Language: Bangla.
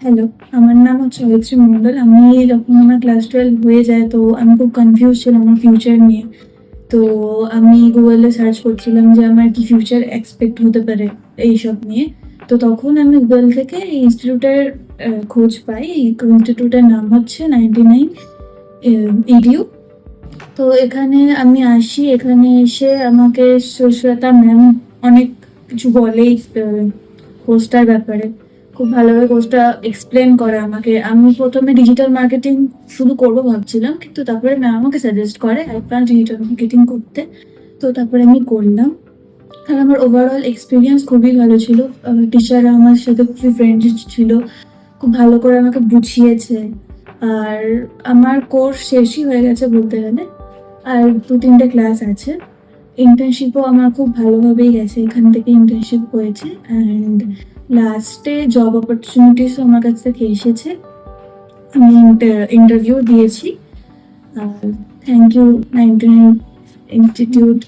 হ্যালো, আমার নাম হচ্ছে অরিত্রী মণ্ডল। আমি যখন আমার ক্লাস 12 হয়ে যায় তো আমি খুব কনফিউজ ছিলাম আমার ফিউচার নিয়ে। তো আমি গুগলে সার্চ করছিলাম যে আমার কি ফিউচার এক্সপেক্ট হতে পারে এইসব নিয়ে। তো তখন আমি গুগল থেকে এই ইনস্টিটিউটের খোঁজ পাই। এই ইনস্টিটিউটের নাম হচ্ছে 99 ইডিউ। তো এখানে আমি আসি, এখানে এসে আমাকে সুশ্রতা ম্যাম অনেক কিছু বলে এই কোর্সটার ব্যাপারে। খুব ভালোভাবে কোর্সটা এক্সপ্লেন করে আমাকে। আমি প্রথমে ডিজিটাল মার্কেটিং শুরু করবো ভাবছিলাম, কিন্তু তারপরে ম্যাম আমাকে সাজেস্ট করে অ্যাডভান্স ডিজিটাল মার্কেটিং করতে। তো তারপরে আমি করলাম। আর আমার ওভারঅল এক্সপিরিয়েন্স খুবই ভালো ছিল। টিচাররা আমার সাথে খুবই ফ্রেন্ডলি ছিল, খুব ভালো করে আমাকে বুঝিয়েছে। আর আমার কোর্স শেষই হয়ে গেছে বলতে গেলে, আর 2-3টে ক্লাস আছে। ইন্টার্নশিপও আমার খুব ভালোভাবেই গেছে, এখান থেকে ইন্টার্নশিপ হয়েছে। অ্যান্ড লাস্টে জব অপরচুনিটিসও আমার কাছ থেকে এসেছে, আমি ইন্টারভিউ দিয়েছি। আর থ্যাংক ইউ 99 ইনস্টিটিউট